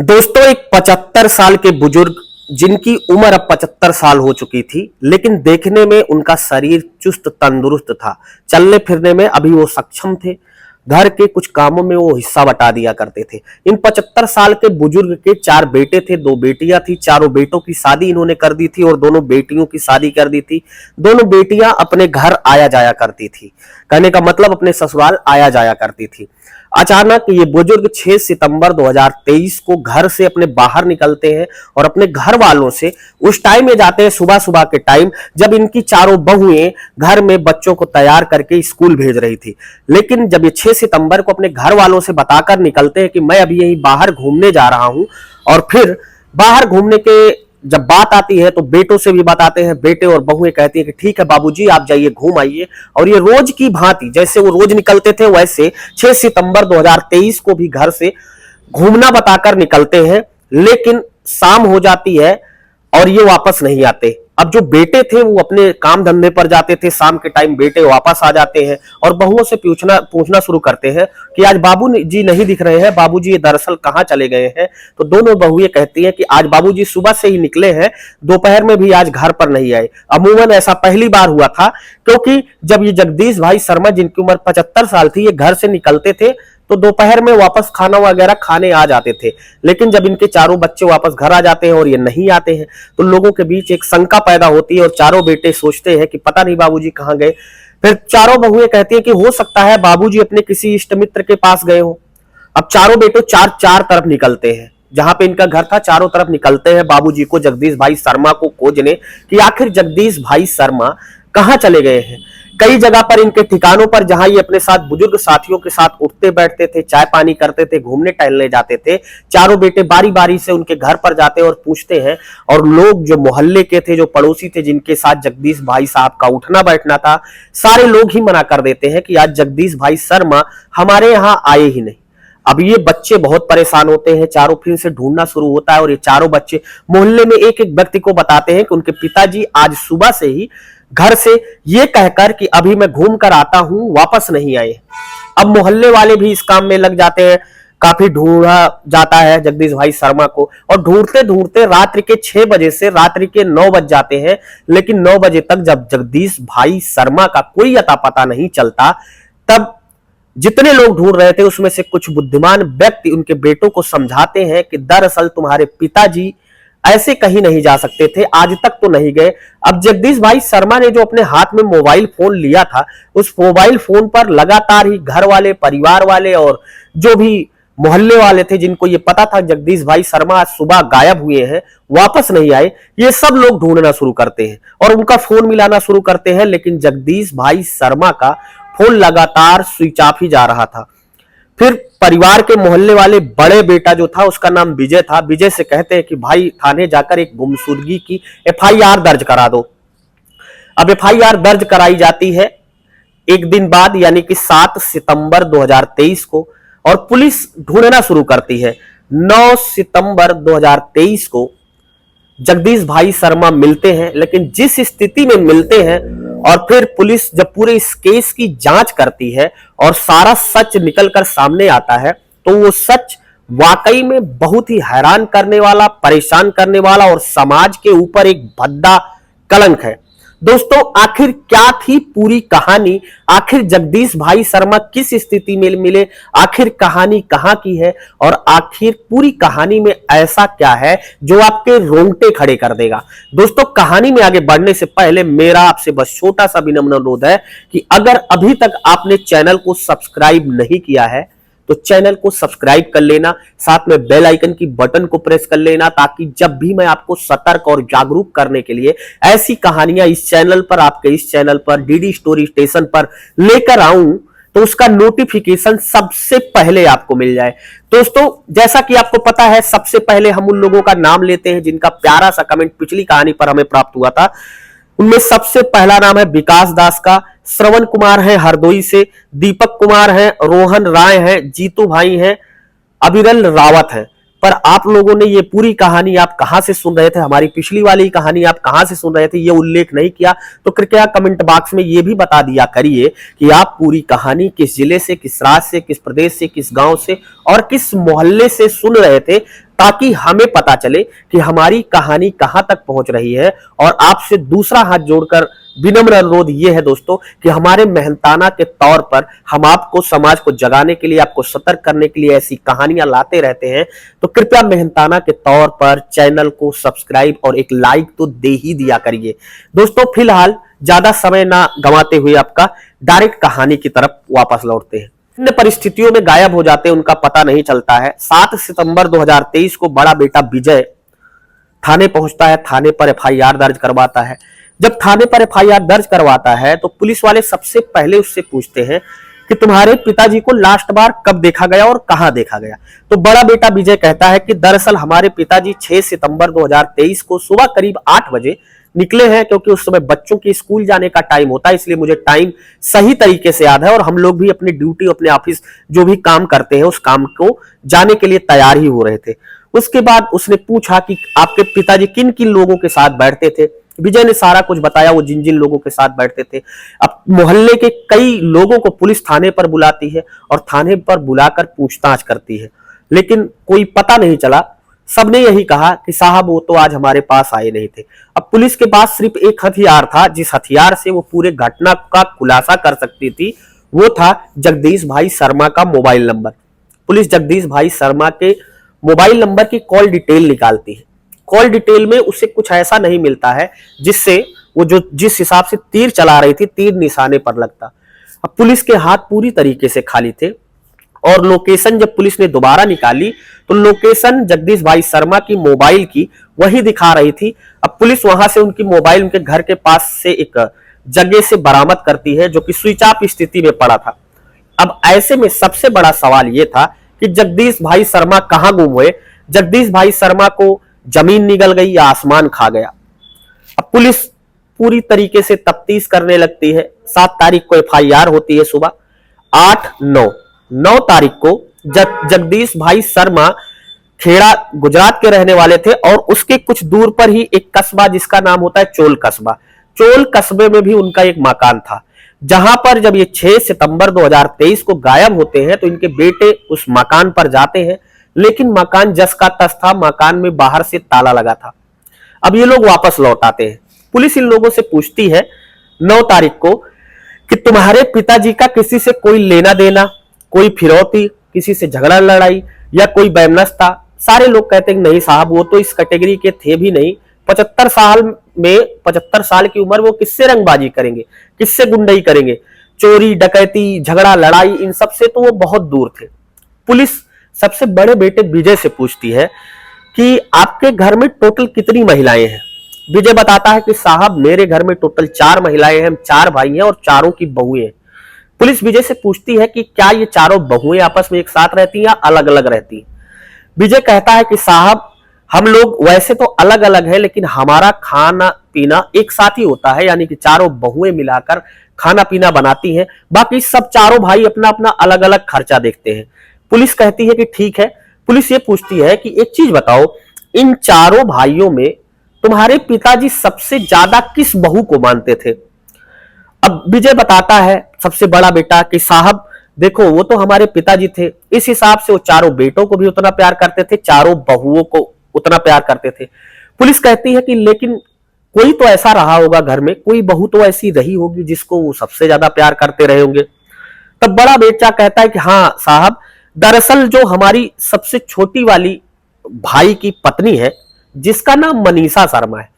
दोस्तों, एक 75 साल के बुजुर्ग जिनकी उम्र अब 75 साल हो चुकी थी, लेकिन देखने में उनका शरीर चुस्त तंदुरुस्त था। चलने फिरने में अभी वो सक्षम थे। घर के कुछ कामों में वो हिस्सा बटा दिया करते थे। इन 75 साल के बुजुर्ग के 4 बेटे थे, 2 बेटियां थी। चारों बेटों की शादी इन्होंने कर दी थी और दोनों बेटियों की शादी कर दी थी। दोनों बेटियां अपने घर आया जाया करती थी। कहने का मतलब अपने ससुराल आया जाया करती थी। अचानक ये बुजुर्ग 6 सितंबर 2023 को घर से अपने बाहर निकलते हैं और अपने घर वालों से उस टाइम में जाते हैं, सुबह सुबह के टाइम, जब इनकी चारों बहुएं घर में बच्चों को तैयार करके स्कूल भेज रही थी। लेकिन जब ये 6 सितंबर को अपने घर वालों से बताकर निकलते हैं कि मैं अभी यहीं बाहर घूमने जा रहा हूं, और फिर बाहर घूमने के जब बात आती है तो बेटों से भी बताते हैं। बेटे और बहुएं कहती हैं कि ठीक है बाबूजी, आप जाइए, घूम आइए। और ये रोज की भांति, जैसे वो रोज निकलते थे, वैसे 6 सितंबर 2023 को भी घर से घूमना बताकर निकलते हैं। लेकिन शाम हो जाती है और ये वापस नहीं आते। अब जो बेटे थे वो अपने काम धंधे पर जाते थे, शाम के टाइम बेटे वापस आ जाते हैं और बहुओं से पूछना शुरू करते हैं कि आज बाबू जी नहीं दिख रहे हैं, बाबूजी ये दरअसल कहाँ चले गए हैं। तो दोनों बहुएं कहती हैं कि आज बाबूजी सुबह से ही निकले हैं, दोपहर में भी आज घर पर नहीं आए। अमूमन ऐसा पहली बार हुआ था, क्योंकि जब ये जगदीश भाई शर्मा, जिनकी उम्र 75 साल थी, ये घर से निकलते थे तो दोपहर में वापस खाना वगैरह खाने आ जाते थे। लेकिन जब इनके चारों बच्चे वापस घर आ जाते हैं और ये नहीं आते हैं, तो लोगों के बीच एक शंका पैदा होती है और चारों बेटे सोचते हैं कि पता नहीं बाबूजी कहाँ गए। फिर चारों बहुएं कहती हैं कि हो सकता है बाबूजी अपने किसी इष्ट मित्र के पास गए हो। अब चारों बेटे चार चार तरफ निकलते हैं, जहां पे इनका घर था, चारों तरफ निकलते हैं बाबूजी को, जगदीश भाई शर्मा को खोजने कि आखिर जगदीश भाई शर्मा कहाँ चले गए हैं। कई जगह पर इनके ठिकानों पर, जहां ये अपने साथ बुजुर्ग साथियों के साथ उठते बैठते थे, चाय पानी करते थे, घूमने टहलने जाते थे, चारों बेटे बारी बारी से उनके घर पर जाते और पूछते हैं। और लोग जो मोहल्ले के थे, जो पड़ोसी थे, जिनके साथ जगदीश भाई साहब का उठना बैठना था, सारे लोग ही मना कर देते हैं कि आज जगदीश भाई शर्मा हमारे यहां आए ही नहीं। अब ये बच्चे बहुत परेशान होते हैं, चारों फिर से ढूंढना शुरू होता है और ये चारों बच्चे मोहल्ले में एक एक व्यक्ति को बताते हैं कि उनके पिताजी आज सुबह से ही घर से ये कहकर कि अभी मैं घूम कर आता हूं, वापस नहीं आए। अब मोहल्ले वाले भी इस काम में लग जाते हैं। काफी ढूंढा जाता है जगदीश भाई शर्मा को, और ढूंढते ढूंढते रात्रि के 6 बजे से रात्रि के 9 बज जाते हैं। लेकिन 9 बजे तक जब जगदीश भाई शर्मा का कोई अता पता नहीं चलता, तब जितने लोग ढूंढ रहे थे उसमें से कुछ बुद्धिमान व्यक्ति उनके बेटों को समझाते हैं कि दरअसल तुम्हारे पिताजी ऐसे कहीं नहीं जा सकते थे, आज तक तो नहीं गए। अब जगदीश भाई शर्मा ने जो अपने हाथ में मोबाइल फोन लिया था, उस मोबाइल फोन पर लगातार ही घर वाले, परिवार वाले और जो भी मोहल्ले वाले थे, जिनको ये पता था जगदीश भाई शर्मा आज सुबह गायब हुए हैं, वापस नहीं आए, ये सब लोग ढूंढना शुरू करते हैं और उनका फोन मिलाना शुरू करते हैं। लेकिन जगदीश भाई शर्मा का फोन लगातार स्विच ऑफ ही जा रहा था। फिर परिवार के मोहल्ले वाले बड़े बेटा जो था, उसका नाम विजय था, विजय से कहते हैं कि भाई थाने जाकर एक गुमशुदगी की एफआईआर दर्ज करा दो। अब एफआईआर दर्ज कराई जाती है एक दिन बाद, यानी कि 7 सितंबर 2023 को, और पुलिस ढूंढना शुरू करती है। 9 सितंबर 2023 को जगदीश भाई शर्मा मिलते हैं, लेकिन जिस स्थिति में मिलते हैं, और फिर पुलिस जब पूरे इस केस की जांच करती है और सारा सच निकलकर सामने आता है, तो वो सच वाकई में बहुत ही हैरान करने वाला, परेशान करने वाला और समाज के ऊपर एक भद्दा कलंक है। दोस्तों, आखिर क्या थी पूरी कहानी? आखिर जगदीश भाई शर्मा किस स्थिति में मिले? आखिर कहानी कहां की है? और आखिर पूरी कहानी में ऐसा क्या है जो आपके रोंगटे खड़े कर देगा? दोस्तों, कहानी में आगे बढ़ने से पहले मेरा आपसे बस छोटा सा विनम्र अनुरोध है कि अगर अभी तक आपने चैनल को सब्सक्राइब नहीं किया है तो चैनल को सब्सक्राइब कर लेना, साथ में बेल आइकन की बटन को प्रेस कर लेना, ताकि जब भी मैं आपको सतर्क और जागरूक करने के लिए ऐसी कहानियां इस चैनल पर, आपके इस चैनल पर, डीडी स्टोरी स्टेशन पर लेकर आऊं, तो उसका नोटिफिकेशन सबसे पहले आपको मिल जाए। दोस्तों, जैसा कि आपको पता है, सबसे पहले हम उन लोगों का नाम लेते हैं जिनका प्यारा सा कमेंट पिछली कहानी पर हमें प्राप्त हुआ था। उनमें सबसे पहला नाम है विकास दास का, श्रवण कुमार है हरदोई से, दीपक कुमार है, रोहन राय है, जीतू भाई है, अविरल रावत है। पर आप लोगों ने ये पूरी कहानी आप कहां से सुन रहे थे, हमारी पिछली वाली कहानी आप कहां से सुन रहे थे, ये उल्लेख नहीं किया, तो कृपया कमेंट बॉक्स में ये भी बता दिया करिए कि आप पूरी कहानी किस जिले से, किस राज्य से, किस प्रदेश से, किस गांव से और किस मोहल्ले से सुन रहे थे, ताकि हमें पता चले कि हमारी कहानी कहां तक पहुंच रही है। और आपसे दूसरा हाथ जोड़कर विनम्र अनुरोध यह है दोस्तों कि हमारे मेहनताना के तौर पर हम आपको समाज को जगाने के लिए, आपको सतर्क करने के लिए ऐसी कहानियां लाते रहते हैं। तो कृपया मेहनताना के तौर पर चैनल को सब्सक्राइब और एक लाइक तो दे ही दिया करिए। दोस्तों फिलहाल ज्यादा समय ना गंवाते हुए आपका डायरेक्ट कहानी की तरफ वापस लौटते हैं। इन परिस्थितियों में गायब हो जाते हैं, उनका पता नहीं चलता है। 7 सितंबर 2023 को बड़ा बेटा विजय थाने पहुंचता है, थाने पर एफआईआर दर्ज करवाता है। जब थाने पर एफआईआर दर्ज करवाता है तो पुलिस वाले सबसे पहले उससे पूछते हैं कि तुम्हारे पिताजी को लास्ट बार कब देखा गया और कहां देखा गया। तो बड़ा बेटा विजय कहता है कि दरअसल हमारे पिताजी 6 सितंबर 2023 को सुबह करीब 8 बजे निकले हैं, क्योंकि उस समय बच्चों के स्कूल जाने का टाइम होता है, इसलिए मुझे टाइम सही तरीके से याद है। और हम लोग भी अपनी ड्यूटी, अपने ऑफिस जो भी काम करते हैं उस काम को जाने के लिए तैयार ही हो रहे थे। उसके बाद उसने पूछा कि आपके पिताजी किन किन लोगों के साथ बैठते थे। विजय ने सारा कुछ बताया, वो जिन जिन लोगों के साथ बैठते थे। अब मोहल्ले के कई लोगों को पुलिस थाने पर बुलाती है और थाने पर बुलाकर पूछताछ करती है, लेकिन कोई पता नहीं चला। सबने यही कहा कि साहब वो तो आज हमारे पास आए नहीं थे। अब पुलिस के पास सिर्फ एक हथियार था, जिस हथियार से वो पूरे घटना का खुलासा कर सकती थी, वो था जगदीश भाई शर्मा का मोबाइल नंबर। पुलिस जगदीश भाई शर्मा के मोबाइल नंबर की कॉल डिटेल निकालती है। कॉल डिटेल में उसे कुछ ऐसा नहीं मिलता है जिससे वो जो जिस हिसाब से तीर चला रही थी, तीर निशाने पर लगता। अब पुलिस के हाथ पूरी तरीके से खाली थे और लोकेशन जब पुलिस ने दोबारा निकाली तो लोकेशन जगदीश भाई शर्मा की मोबाइल की वही दिखा रही थी। अब पुलिस वहां से उनकी मोबाइल उनके घर के पास से एक जगह से बरामद करती है जो कि स्विच ऑफ स्थिति में पड़ा था। अब ऐसे में सबसे बड़ा सवाल यह था कि जगदीश भाई शर्मा कहां गुम हुए। जगदीश भाई शर्मा को जमीन निगल गई या आसमान खा गया। अब पुलिस पूरी तरीके से तफ्तीश करने लगती है। 7 तारीख को एफआईआर होती है सुबह। 9 तारीख को जगदीश भाई शर्मा खेड़ा गुजरात के रहने वाले थे और उसके कुछ दूर पर ही एक कस्बा जिसका नाम होता है चोल कस्बा, चोल कस्बे में भी उनका एक मकान था, जहां पर जब ये 6 सितंबर 2023 को गायब होते हैं तो इनके बेटे उस मकान पर जाते हैं, लेकिन मकान जस का तस था, मकान में बाहर से ताला लगा था। अब ये लोग वापस लौट आते हैं। पुलिस इन लोगों से पूछती है 9 तारीख को कि तुम्हारे पिताजी का किसी से कोई लेना देना, कोई फिरौती, किसी से झगड़ा लड़ाई या कोई बैमनस था। सारे लोग कहते हैं नहीं साहब वो तो इस कैटेगरी के थे भी नहीं। 75 साल की उम्र, वो किससे रंगबाजी करेंगे, किससे गुंडई करेंगे, चोरी डकैती झगड़ा लड़ाई इन सब से तो वो बहुत दूर थे। पुलिस सबसे बड़े बेटे विजय से पूछती है कि आपके घर में टोटल कितनी महिलाएं हैं। विजय बताता है कि साहब मेरे घर में टोटल 4 महिलाएं हैं, हम 4 भाई हैं और चारों की बहुएं हैं। पुलिस विजय से पूछती है कि क्या ये चारों बहुएं आपस में एक साथ रहती हैं या अलग अलग रहती हैं। विजय कहता है कि साहब हम लोग वैसे तो अलग अलग है, लेकिन हमारा खाना पीना एक साथ ही होता है, यानी कि चारों बहुएं मिलाकर खाना पीना बनाती हैं। बाकी सब चारों भाई अपना अपना अलग अलग खर्चा देखते हैं। पुलिस कहती है कि ठीक है। पुलिस ये पूछती है कि एक चीज बताओ, इन चारों भाइयों में तुम्हारे पिताजी सबसे ज्यादा किस बहू को मानते थे। अब विजय बताता है सबसे बड़ा बेटा कि साहब देखो वो तो हमारे पिताजी थे, इस हिसाब से वो चारों बेटों को भी उतना प्यार करते थे, चारों बहुओं को उतना प्यार करते थे। पुलिस कहती है कि लेकिन कोई तो ऐसा रहा होगा घर में, कोई बहू तो ऐसी रही होगी जिसको वो सबसे ज्यादा प्यार करते रहे होंगे। तब बड़ा बेटा कहता है कि हाँ साहब, दरअसल जो हमारी सबसे छोटी वाली भाई की पत्नी है जिसका नाम मनीषा शर्मा है,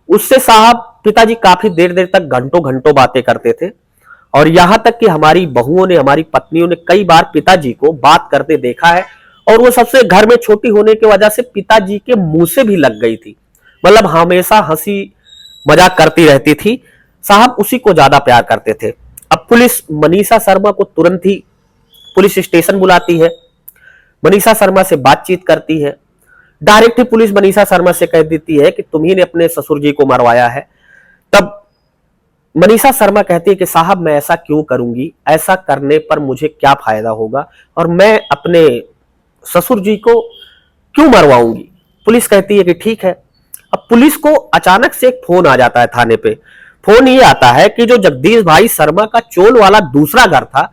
उससे साहब पिताजी काफी देर देर तक घंटों घंटों बातें करते थे। और यहां तक कि हमारी बहुओं ने, हमारी पत्नियों ने कई बार पिताजी को बात करते देखा है और वो सबसे घर में छोटी होने की वजह से पिताजी के मुंह से भी लग गई थी। मतलब हमेशा हंसी मजाक करती रहती थी। साहब उसी को ज्यादा प्यार करते थे। अब पुलिस मनीषा शर्मा को तुरंत ही पुलिस स्टेशन बुलाती है, मनीषा शर्मा से बातचीत करती है। डायरेक्ट ही पुलिस मनीषा शर्मा से कह देती है कि तुम्ही ने अपने ससुर जी को मरवाया है। तब मनीषा शर्मा कहती है कि साहब मैं ऐसा क्यों करूंगी, ऐसा करने पर मुझे क्या फायदा होगा और मैं अपने ससुर जी को क्यों मरवाऊंगी। पुलिस कहती है कि ठीक है। अब पुलिस को अचानक से एक फोन आ जाता है थाने पे। फोन ये आता है कि जो जगदीश भाई शर्मा का चोल वाला दूसरा घर था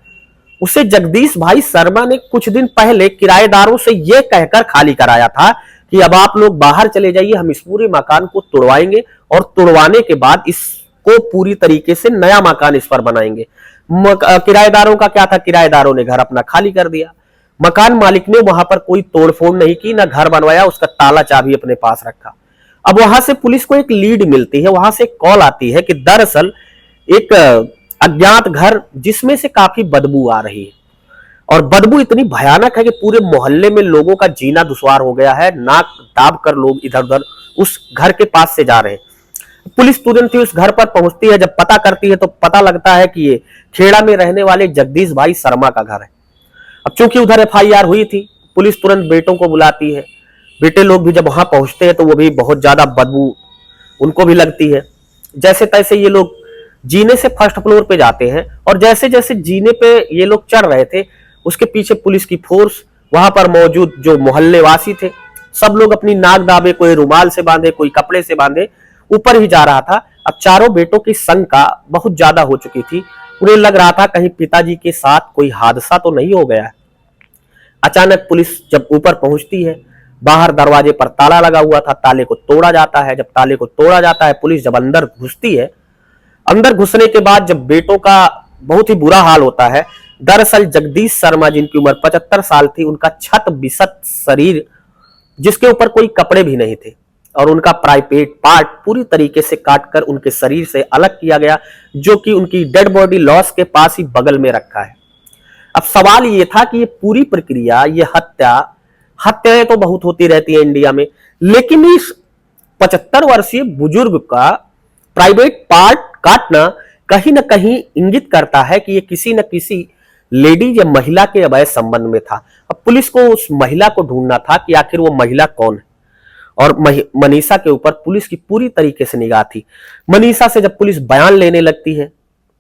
उसे जगदीश भाई शर्मा ने कुछ दिन पहले किराएदारों से यह कहकर खाली कराया था कि अब आप लोग बाहर चले जाइए, हम इस पूरे मकान को तोड़वाएंगे और तोड़वाने के बाद इसको पूरी तरीके से नया मकान इस पर बनाएंगे। किराएदारों का क्या था, किराएदारों ने घर अपना खाली कर दिया। मकान मालिक ने वहां पर कोई तोड़फोड़ नहीं की, ना घर बनवाया, उसका ताला चाबी अपने पास रखा। अब वहां से पुलिस को एक लीड मिलती है, वहां से कॉल आती है कि दरअसल एक अज्ञात घर जिसमें से काफी बदबू आ रही है, और बदबू इतनी भयानक है कि पूरे मोहल्ले में लोगों का जीना दुश्वार हो गया है। नाक दाब कर लोग इधर उधर उस घर के पास से जा रहे हैं। पुलिस तुरंत ही उस घर पर पहुंचती है। जब पता करती है तो पता लगता है कि ये खेड़ा में रहने वाले जगदीश भाई शर्मा का घर है। अब चूंकि उधर FIR हुई थी, पुलिस तुरंत बेटों को बुलाती है। बेटे लोग भी जब वहां पहुंचते हैं तो वो भी बहुत ज्यादा बदबू उनको भी लगती है। जैसे तैसे ये लोग जीने से फर्स्ट फ्लोर पे जाते हैं, और जैसे जैसे जीने पे ये लोग चढ़ रहे थे, उसके पीछे पुलिस की फोर्स, वहां पर मौजूद जो मोहल्ले वासी थे, सब लोग अपनी नाक दाबे, कोई रुमाल से बांधे, कोई कपड़े से बांधे, ऊपर ही जा रहा था। अब चारों बेटों की शंका बहुत ज्यादा हो चुकी थी। उन्हें लग रहा था कहीं पिताजी के साथ कोई हादसा तो नहीं हो गया है। अचानक पुलिस जब ऊपर पहुंचती है, बाहर दरवाजे पर ताला लगा हुआ था, ताले को तोड़ा जाता है। जब ताले को तोड़ा जाता है, पुलिस जब अंदर घुसती है, अंदर घुसने के बाद जब बेटों का बहुत ही बुरा हाल होता है। दरअसल जगदीश शर्मा, जिनकी उम्र 75 साल थी, उनका छत बिसत शरीर, जिसके ऊपर कोई कपड़े भी नहीं थे, और उनका प्राइवेट पार्ट पूरी तरीके से काटकर उनके शरीर से अलग किया गया, जो कि उनकी डेड बॉडी लॉस के पास ही बगल में रखा है। अब सवाल ये था कि ये पूरी प्रक्रिया, ये हत्याएं तो बहुत होती रहती है इंडिया में, लेकिन इस 75 वर्षीय बुजुर्ग का प्राइवेट पार्ट काटना कहीं ना कहीं इंगित करता है कि ये किसी न किसी लेडीज या महिला के अवैध संबंध में था। अब पुलिस को उस महिला को ढूंढना था कि आखिर वो महिला कौन है, और मनीषा के ऊपर पुलिस की पूरी तरीके से निगाह थी। मनीषा से जब पुलिस बयान लेने लगती है,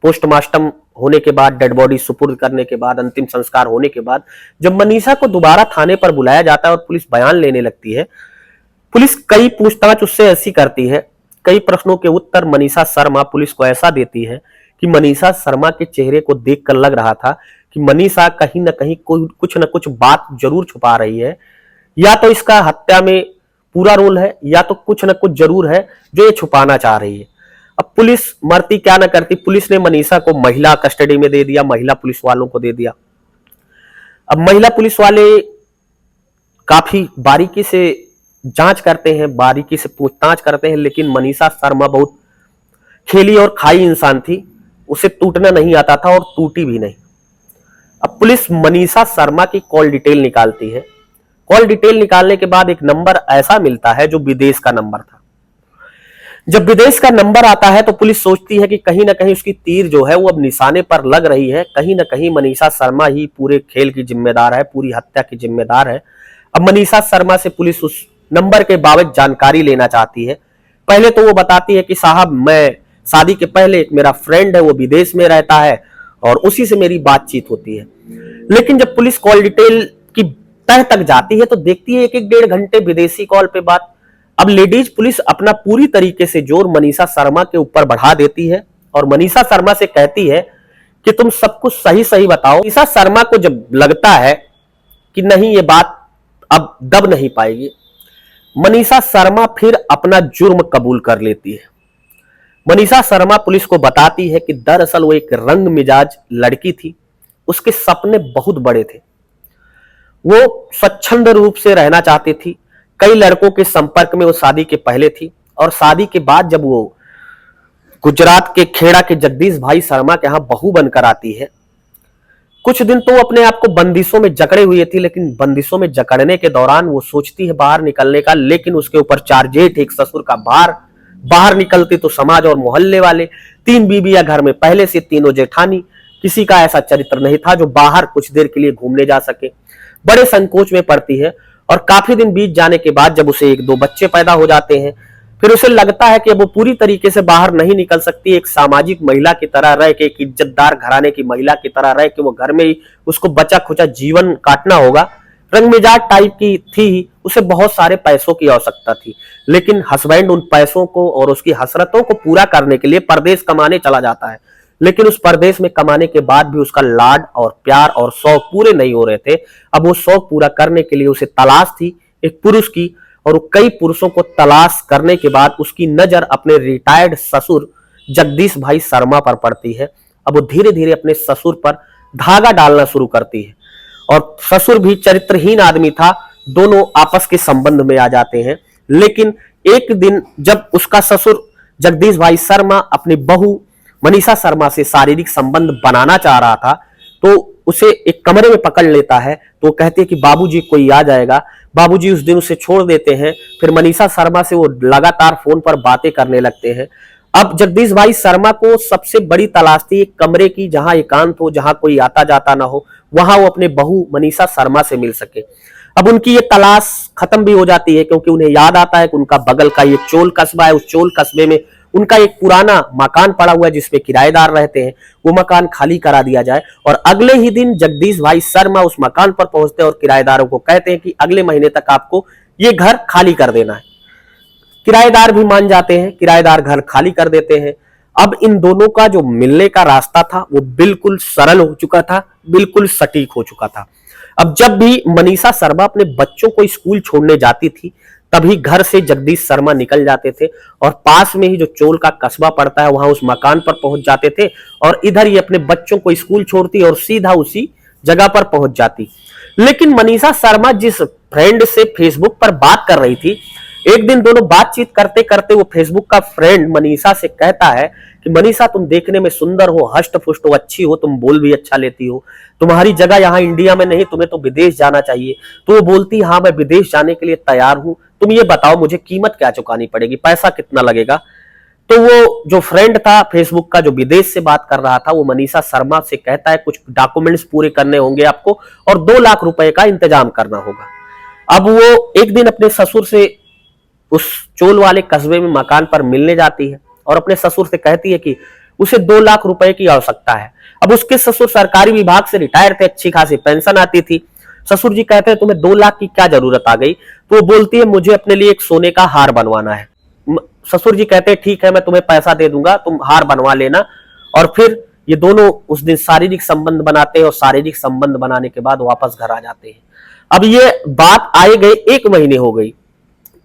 पोस्टमार्टम होने के बाद, डेड बॉडी सुपुर्द करने के बाद, अंतिम संस्कार होने के बाद, जब मनीषा को दोबारा थाने पर बुलाया जाता है और पुलिस बयान लेने लगती है, पुलिस कई पूछताछ उससे ऐसी करती है, कई प्रश्नों के उत्तर मनीषा शर्मा पुलिस को ऐसा देती है कि मनीषा शर्मा के चेहरे को देखकर लग रहा था कि मनीषा कहीं ना कहीं कुछ न कुछ बात जरूर छुपा रही है। या तो इसका हत्या में पूरा रोल है, या तो कुछ न कुछ जरूर है जो ये छुपाना चाह रही है। अब पुलिस मरती क्या न करती, पुलिस ने मनीषा को महिला कस्टडी में दे दिया, महिला पुलिस वालों को दे दिया। अब महिला पुलिस वाले काफी बारीकी से जांच करते हैं, बारीकी से पूछताछ करते हैं, लेकिन मनीषा शर्मा बहुत खेली और खाई इंसान थी, उसे टूटना नहीं आता था और टूटी भी नहीं। अब पुलिस मनीषा शर्मा की कॉल डिटेल निकालती है। कॉल डिटेल निकालने के बाद एक नंबर ऐसा मिलता है जो विदेश का नंबर था। जब विदेश का नंबर आता है तो पुलिस सोचती है कि कहीं ना कहीं उसकी तीर जो है वो अब निशाने पर लग रही है, कहीं ना कहीं मनीषा शर्मा ही पूरे खेल की जिम्मेदार है, पूरी हत्या की जिम्मेदार है। अब मनीषा शर्मा से पुलिस उस नंबर के बाबत जानकारी लेना चाहती है। पहले तो वो बताती है कि साहब, मैं शादी के पहले एक मेरा फ्रेंड है, वो विदेश में रहता है और उसी से मेरी बातचीत होती है। लेकिन जब पुलिस कॉल डिटेल की तह तक जाती है तो देखती है एक एक 1.5 घंटे विदेशी कॉल पे बात। अब लेडीज पुलिस अपना पूरी तरीके से जोर मनीषा शर्मा के ऊपर बढ़ा देती है और मनीषा शर्मा से कहती है कि तुम सब कुछ सही सही बताओ। मनीषा शर्मा को जब लगता है कि नहीं, ये बात अब दब नहीं पाएगी, मनीषा शर्मा फिर अपना जुर्म कबूल कर लेती है। मनीषा शर्मा पुलिस को बताती है कि दरअसल वो एक रंग मिजाज लड़की थी, उसके सपने बहुत बड़े थे, वो स्वच्छंद रूप से रहना चाहती थी। कई लड़कों के संपर्क में वो शादी के पहले थी, और शादी के बाद जब वो गुजरात के खेड़ा के जगदीश भाई शर्मा के यहां बहू बनकर आती है, कुछ दिन तो वो अपने आप को बंदिशों में जकड़े हुए थी, लेकिन बंदिशों में जकड़ने के दौरान वो सोचती है बाहर निकलने का, लेकिन उसके ऊपर 4 जेठ, एक ससुर का भार। बाहर निकलती तो समाज और मोहल्ले वाले, 3 बीबियां घर में पहले से, तीनों जेठानी, किसी का ऐसा चरित्र नहीं था जो बाहर कुछ देर के लिए घूमने जा सके। बड़े संकोच में पड़ती है, और काफी दिन बीत जाने के बाद जब उसे 1-2 बच्चे पैदा हो जाते हैं, फिर उसे लगता है कि अब वो पूरी तरीके से बाहर नहीं निकल सकती। एक सामाजिक महिला की तरह रह के, एक इज्जतदार घराने की महिला की तरह रह के वो घर में ही उसको बचा खुचा जीवन काटना होगा। रंग मिजाज टाइप की थी, उसे बहुत सारे पैसों की आवश्यकता थी, लेकिन हस्बैंड उन पैसों को और उसकी हसरतों को पूरा करने के लिए परदेश कमाने चला जाता है। लेकिन उस परदेश में कमाने के बाद भी उसका लाड और प्यार और शौक पूरे नहीं हो रहे थे। अब वो शौक पूरा करने के लिए उसे तलाश थी एक पुरुष की, और वो कई पुरुषों को तलाश करने के बाद उसकी नजर अपने रिटायर्ड ससुर जगदीश भाई शर्मा पर पड़ती है। अब वो धीरे धीरे अपने ससुर पर धागा डालना शुरू करती है, और ससुर भी चरित्रहीन आदमी था। दोनों आपस के संबंध में आ जाते हैं। लेकिन एक दिन जब उसका ससुर जगदीश भाई शर्मा अपनी बहू मनीषा शर्मा से शारीरिक संबंध बनाना चाह रहा था, तो उसे एक कमरे में पकड़ लेता है। तो कहते हैं कि बाबूजी कोई आ जाएगा। बाबूजी उस दिन उसे छोड़ देते हैं। फिर मनीषा शर्मा से वो लगातार फोन पर बातें करने लगते हैं। अब जगदीश भाई शर्मा को सबसे बड़ी तलाश थी एक कमरे की, जहां एकांत हो, जहां कोई आता जाता ना हो, वहां वो अपने बहू मनीषा शर्मा से मिल सके। अब उनकी ये तलाश खत्म भी हो जाती है, क्योंकि उन्हें याद आता है कि उनका बगल का ये चोल कस्बा है, उस चोल कस्बे में उनका एक पुराना मकान पड़ा हुआ है जिसमें किराएदार रहते हैं। वो मकान खाली करा दिया जाए। और अगले ही दिन जगदीश भाई शर्मा उस मकान पर पहुंचते हैं और किराएदारों को कहते हैं कि अगले महीने तक आपको ये घर खाली कर देना है। किराएदार भी मान जाते हैं, किराएदार घर खाली कर देते हैं। अब इन दोनों का जो मिलने का रास्ता था वो बिल्कुल सरल हो चुका था, बिल्कुल सटीक हो चुका था। अब जब भी मनीषा शर्मा अपने बच्चों को स्कूल छोड़ने जाती थी, तभी घर से जगदीश शर्मा निकल जाते थे और पास में ही जो चोल का कस्बा पड़ता है वहां उस मकान पर पहुंच जाते थे, और इधर ही अपने बच्चों को स्कूल छोड़ती और सीधा उसी जगह पर पहुंच जाती। लेकिन मनीषा शर्मा जिस फ्रेंड से फेसबुक पर बात कर रही थी, एक दिन दोनों बातचीत करते करते वो फेसबुक का फ्रेंड मनीषा से कहता है कि मनीषा, तुम देखने में सुंदर हो, हष्ट पुष्ट हो, अच्छी हो, तुम बोल भी अच्छा लेती हो, तुम्हारी जगह यहाँ इंडिया में नहीं, तुम्हें तो विदेश जाना चाहिए। तो वो बोलती, हाँ मैं विदेश जाने के लिए तैयार हूं, तुम ये बताओ मुझे कीमत क्या चुकानी पड़ेगी, पैसा कितना लगेगा। तो वो जो फ्रेंड था फेसबुक का, जो विदेश से बात कर रहा था, वो मनीषा शर्मा से कहता है कुछ डॉक्यूमेंट्स पूरे करने होंगे आपको और 2 लाख रुपए का इंतजाम करना होगा। अब वो एक दिन अपने ससुर से उस चोल वाले कस्बे में मकान पर मिलने जाती है और अपने ससुर से कहती है कि उसे 2 लाख रुपए की आवश्यकता है। अब उसके ससुर सरकारी विभाग से रिटायर थे, अच्छी खासी पेंशन आती थी। ससुर जी कहते हैं तुम्हें 2 लाख की क्या जरूरत आ गई? तो वो बोलती है मुझे अपने लिए एक सोने का हार बनवाना है। ससुर जी कहते हैं ठीक है, मैं तुम्हें पैसा दे दूंगा, तुम हार बनवा लेना। और फिर ये दोनों उस दिन शारीरिक संबंध बनाते हैं और शारीरिक संबंध बनाने के बाद वापस घर आ जाते हैं। अब ये बात आए गए 1 महीने हो गई।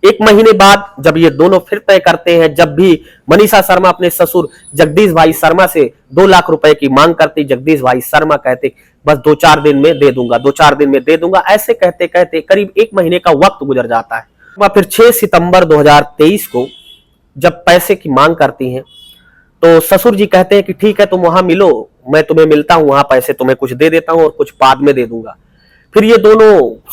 1 महीने बाद जब ये दोनों फिर तय करते हैं, जब भी मनीषा शर्मा अपने ससुर जगदीश भाई शर्मा से 2 लाख रुपए की मांग करती, जगदीश भाई शर्मा कहते बस 2-4 दिन में दे दूंगा, 2-4 दिन में दे दूंगा। ऐसे कहते कहते करीब 1 महीने का वक्त गुजर जाता है। फिर 6 सितंबर 2023 को जब पैसे की मांग करती हैं, तो ससुर जी कहते हैं कि ठीक है तुम वहां मिलो, मैं तुम्हें मिलता हूं, वहां पैसे तुम्हें कुछ दे देता हूं और कुछ बाद में दे दूंगा। फिर ये दोनों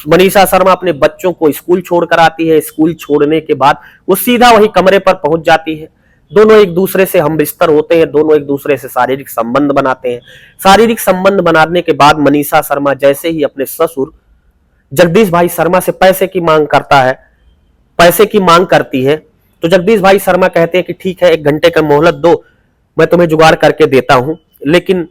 मनीषा शर्मा अपने बच्चों को स्कूल छोड़कर आती है। स्कूल छोड़ने के बाद वो सीधा वही कमरे पर पहुंच जाती है। दोनों एक दूसरे से हम बिस्तर होते हैं, दोनों एक दूसरे से शारीरिक संबंध बनाते हैं। शारीरिक संबंध बनाने के बाद मनीषा शर्मा जैसे ही अपने ससुर जगदीश भाई शर्मा से पैसे की मांग करती है, तो जगदीश भाई शर्मा कहते हैं कि ठीक है 1 घंटे का मोहलत दो, मैं तुम्हें जुगाड़ करके देता हूं। लेकिन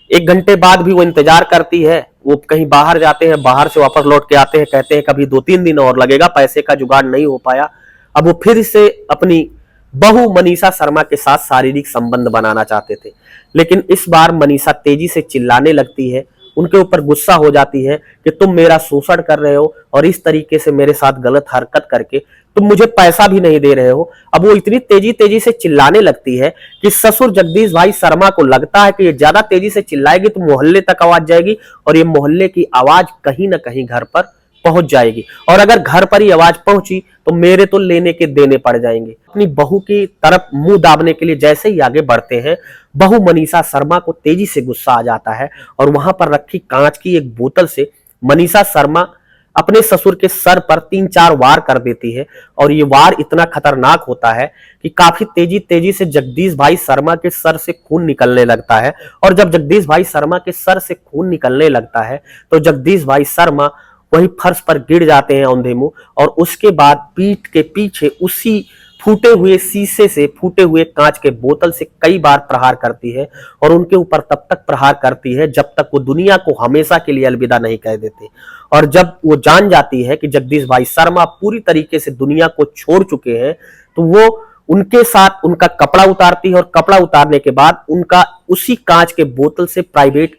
1 घंटे बाद भी वो इंतजार करती है। वो कहीं बाहर जाते हैं, बाहर से वापस लौट के आते हैं, कहते हैं कभी 2-3 दिन और लगेगा, पैसे का जुगाड़ नहीं हो पाया। अब वो फिर से अपनी बहू मनीषा शर्मा के साथ शारीरिक संबंध बनाना चाहते थे, लेकिन इस बार मनीषा तेजी से चिल्लाने लगती है, उनके ऊपर गुस्सा हो जाती है कि तुम मेरा शोषण कर रहे हो और इस तरीके से मेरे साथ गलत हरकत करके तुम मुझे पैसा भी नहीं दे रहे हो। अब वो इतनी तेजी से चिल्लाने लगती है कि ससुर जगदीश भाई शर्मा को लगता है कि ये ज्यादा तेजी से चिल्लाएगी तो मोहल्ले तक आवाज जाएगी और ये मोहल्ले की आवाज कहीं ना कहीं घर पर पहुंच जाएगी, और अगर घर पर ही आवाज पहुंची तो मेरे तो लेने के देने पड़ जाएंगे। अपनी बहू की तरफ मुंह दाबने के लिए जैसे ही आगे बढ़ते हैं, बहू मनीषा शर्मा को तेजी से गुस्सा आ जाता है और वहां पर रखी कांच की एक बोतल से मनीषा शर्मा अपने ससुर के सर पर 3-4 वार कर देती है। और ये वार इतना खतरनाक होता है कि काफी तेजी से जगदीश भाई शर्मा के सर से खून निकलने लगता है। और जब जगदीश भाई शर्मा के सर से खून निकलने लगता है तो जगदीश भाई शर्मा वही फर्श पर गिर जाते हैं औंधे मुंह, और उसके बाद पीठ के पीछे उसी फूटे हुए शीशे से, फूटे हुए कांच के बोतल से कई बार प्रहार करती है, और उनके ऊपर तब तक प्रहार करती है जब तक वो दुनिया को हमेशा के लिए अलविदा नहीं कह देते। और जब वो जान जाती है कि जगदीश भाई शर्मा पूरी तरीके से दुनिया को छोड़ चुके हैं, तो वो उनके साथ उनका कपड़ा उतारती है और कपड़ा उतारने के बाद उनका उसी कांच के बोतल से प्राइवेट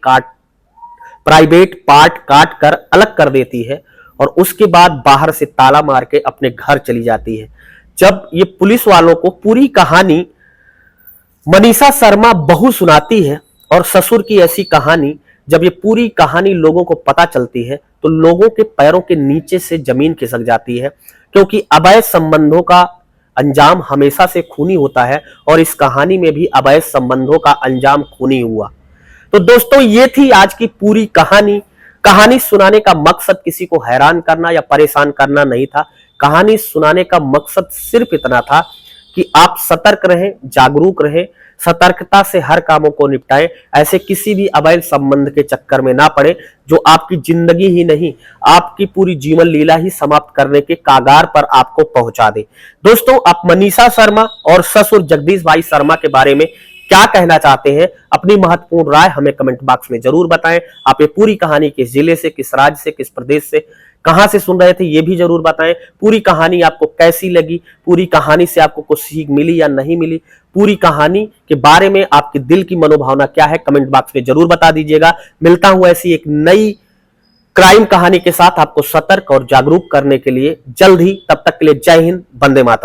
पार्ट काट कर अलग कर देती है और उसके बाद बाहर से ताला मार के अपने घर चली जाती है। जब ये पुलिस वालों को पूरी कहानी मनीषा शर्मा बहू सुनाती है और ससुर की ऐसी कहानी, जब ये पूरी कहानी लोगों को पता चलती है तो लोगों के पैरों के नीचे से जमीन खिसक जाती है, क्योंकि अवैध संबंधों का अंजाम हमेशा से खूनी होता है और इस कहानी में भी अवैध संबंधों का अंजाम खूनी हुआ। तो दोस्तों, ये थी आज की पूरी कहानी। कहानी सुनाने का मकसद किसी को हैरान करना या परेशान करना नहीं था। कहानी सुनाने का मकसद सिर्फ इतना था कि आप सतर्क रहें, जागरूक रहें, सतर्कता से हर कामों को निपटाएं, ऐसे किसी भी अवैध संबंध के चक्कर में ना पड़े जो आपकी जिंदगी ही नहीं, आपकी पूरी जीवन लीला ही समाप्त करने के कागार पर आपको पहुंचा दे। दोस्तों, आप मनीषा शर्मा और ससुर जगदीश भाई शर्मा के बारे में क्या कहना चाहते हैं? अपनी महत्वपूर्ण राय हमें कमेंट बॉक्स में जरूर बताएं। आप ये पूरी कहानी किस जिले से, किस राज्य से, किस प्रदेश से, कहां से सुन रहे थे, ये भी जरूर बताएं। पूरी कहानी आपको कैसी लगी? पूरी कहानी से आपको कुछ सीख मिली या नहीं मिली? पूरी कहानी के बारे में आपके दिल की मनोभावना क्या है, कमेंट बॉक्स में जरूर बता दीजिएगा। मिलता हूं ऐसी एक नई क्राइम कहानी के साथ आपको सतर्क और जागरूक करने के लिए जल्द ही। तब तक के लिए जय हिंद, वंदे मातरम।